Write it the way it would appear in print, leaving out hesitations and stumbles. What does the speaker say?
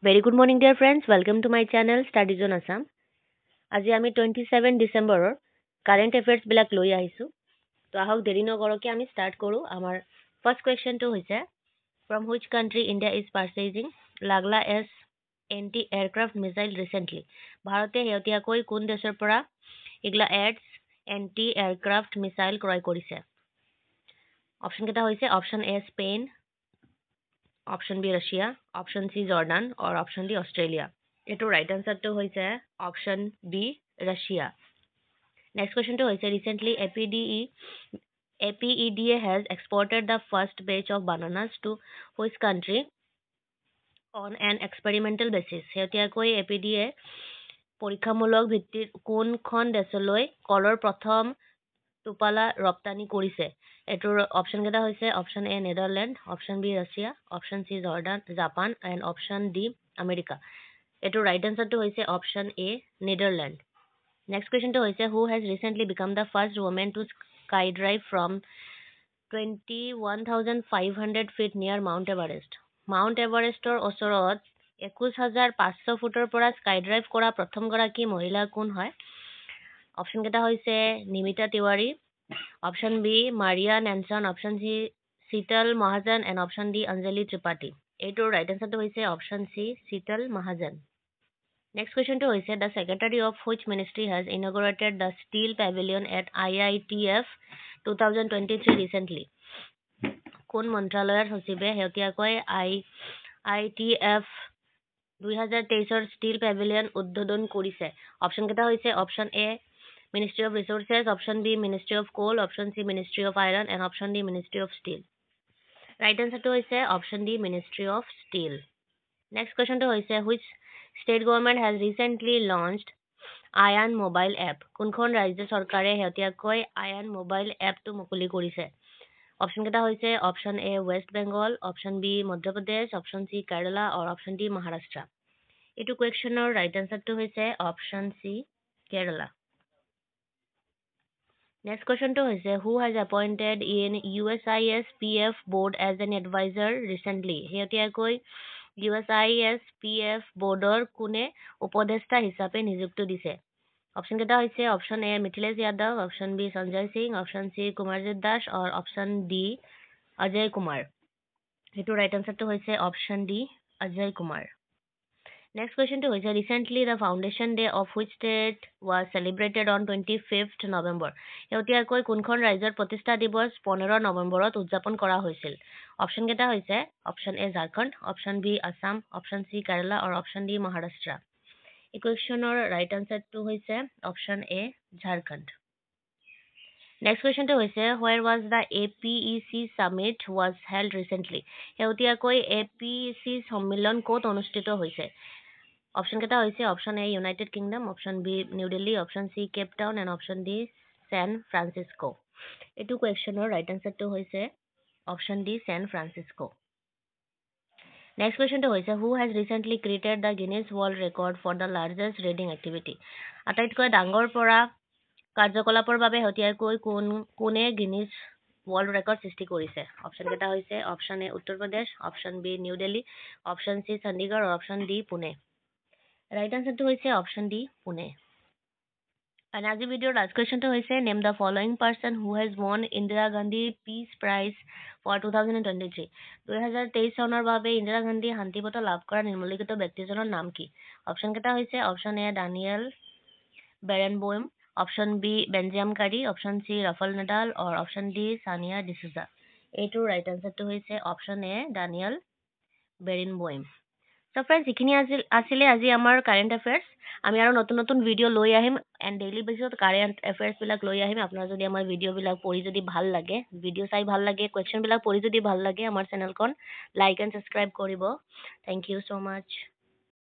Very good morning, dear friends. Welcome to my channel Study Zone Assam. আজি আমি 27 ডিসেম্বৰৰ current affairs বিলাক লৈ আহিছো। তো আহক দেৰি নকৰাকৈ আমি ষ্টাৰ্ট কৰোঁ। আমাৰ ফাৰ্ষ্ট কুৱেশ্যনটো হৈছে from which country India is purchasing Igla S anti aircraft missile recently. ভাৰতে শেহতীয়াকৈ কোন দেশৰ পৰা ইগলা এডছ এণ্টি এয়াৰক্ৰাফ্ট মিছাইল ক্ৰয় কৰিছে? অপশ্যনকেইটা হৈছে option A Spain, option B Russia, option C Jordan আৰু অপশ্যন ডি অষ্ট্ৰেলিয়া। এইটো ৰাইট আনচাৰটো হৈছে অপশ্যন বি ৰাছিয়া। নেক্সট কুৱেশ্যনটো হৈছে recently APEDA has exported the first batch of bananas to which country on an experimental basis? শেহতীয়াকৈ APEDA পৰীক্ষামূলক ভিত্তিত কোনখন দেশলৈ কলৰ প্ৰথম টোপালা ৰপ্তানি কৰিছে? এইটোৰ অপশ্যনকেইটা হৈছে option A Netherlands, option B Russia, option C Jordan Japan and option D America. এইটোৰ ৰাইট আনচাৰটো হৈছে অপশ্যন এ নেদাৰলেণ্ড। নেক্সট কুৱেশ্যনটো হৈছে who has recently become the first woman to sky drive from 21,500 feet near Mount Everest. Mount এভাৰেষ্টৰ ওচৰত 21,500 ফুটৰ পৰা sky drive কৰা প্ৰথমগৰাকী মহিলা কোন হয়? অপশ্যনকেইটা হৈছে Nimita Tiwari, option B Maria Nenson, option C Sheetal Mahajan and option D Anjali Tripathi. এইটোৰ ৰাইট আনচাৰটো হৈছে অপশ্যন চি শীতল মহাজন। নেক্সট কুৱেশ্যনটো হৈছে the secretary of which ministry has inaugurated the steel pavilion at IITF 2023 recently. কোন মন্ত্ৰালয়ৰ সচিবে শেহতীয়াকৈ IITF 2023 ষ্টীল পেভিলিয়ন উদ্বোধন কৰিছে? অপশ্যনকেইটা হৈছে option A ministry of resources, option B ministry of coal, option C ministry of iron and option D ministry of steel. Right আনচাৰটো হৈছে option D ministry of steel. Next কুৱেশ্যনটো হৈছে which state government has recently launched Aayan mobile app. কোনখন ৰাজ্য চৰকাৰে শেহতীয়াকৈ আয়ান mobile এপটো মুকলি কৰিছে? অপশ্যনকেইটা হৈছে option A West Bengal, option B Madhya Pradesh, option C Kerala আৰু অপশ্যন ডি মহাৰাষ্ট্ৰ। এইটো কুৱেশ্যনৰ ৰাইট আনচাৰটো হৈছে অপশ্যন চি কেৰালা। নেক্সট কুৱেশ্যনটো হৈছে who has appointed in USIS PF board as an advisor recently? শেহতীয়াকৈ USIS PF বৰ্ডৰ কোনে উপদেষ্টা হিচাপে নিযুক্তি দিছে? অপশ্যনকেইটা হৈছে option A Mithilesh Yadav, option B Sanjay Singh, option C Kumarjit Das আৰু অপশ্যন ডি অজয় কুমাৰ। এইটো ৰাইট আনচাৰটো হৈছে option D Ajay Kumar. Next কুৱেশ্যনটো হৈছে recently the foundation day of which state was celebrated on 25 November. শেহতীয়াকৈ কোনখন ৰাজ্যৰ প্ৰতিষ্ঠা দিৱস 15 নৱেম্বৰত উদযাপন কৰা হৈছিল? অপশ্যনকেইটা হৈছে option A Jharkhand, option B Assam, option C Kerala আৰু অপশ্যন ডি মহাৰাষ্ট্ৰ। এই কুৱেশ্যনৰ ৰাইট আনচাৰটো হৈছে অপশ্যন এ ঝাৰখণ্ড। নেক্সট কুৱেশ্যনটো হৈছে where was the APEC summit was held recently. শেহতীয়াকৈ APEC সন্মিলন ক'ত অনুষ্ঠিত হৈছে? অপশ্যনকেইটা হৈছে option A United Kingdom, option B New Delhi, option C Cape Town and option D San Francisco. এইটো কুৱেশ্যনৰ ৰাইট আনচাৰটো হৈছে option D San Francisco. Next কুৱেশ্যনটো হৈছে who has recently created the Guinness world record for the largest reading activity. আটাইতকৈ ডাঙৰ পৰা কাৰ্যকলাপৰ বাবে শেহতীয়াকৈ কোনে গিনিজ ৱৰ্ল্ড ৰেকৰ্ড সৃষ্টি কৰিছে? অপশ্যনকেইটা হৈছে option A Uttar Pradesh, option B New Delhi, option C Chandigarh আৰু অপশ্যন ডি পুনে। ৰাইট আনচাৰটো হৈছে অপশ্যন ডি পুনে। আৰু আজি ভিডিঅ'ৰ লাষ্ট কুৱেশ্যনটো হৈছে name the following person who has won Indira Gandhi peace prize for 2023। 2023 চনৰ বাবে ইন্দিৰা গান্ধী শান্তি বঁটা লাভ কৰা নিম্নলিখিত ব্যক্তিজনৰ নাম কি? অপশ্যনকেইটা হৈছে option A Daniel Barenboim, option B বেনজাম কাৰী, অপশ্যন চি ৰাফেল নাডাল আৰু অপশ্যন ডি সানিয়া ডিসুজা। এইটোৰ ৰাইট আনচাৰটো হৈছে option A Daniel Barenboim. So friends এইখিনি আছিলে আজি আমাৰ কাৰেণ্ট এফেয়াৰ্ছ। আমি আৰু নতুন নতুন ভিডিঅ' লৈ আহিম এণ্ড ডেইলি বেচিছত কাৰেণ্ট এফেয়াৰ্ছবিলাক লৈ আহিম। আপোনাৰ যদি আমাৰ ভিডিঅ'বিলাক পঢ়ি যদি ভাল লাগে, ভিডিঅ' চাই ভাল লাগে, কুৱেশ্যনবিলাক পঢ়ি যদি ভাল লাগে, আমাৰ চেনেলখন লাইক এণ্ড ছাবস্ক্ৰাইব কৰিব। Thank you so' much.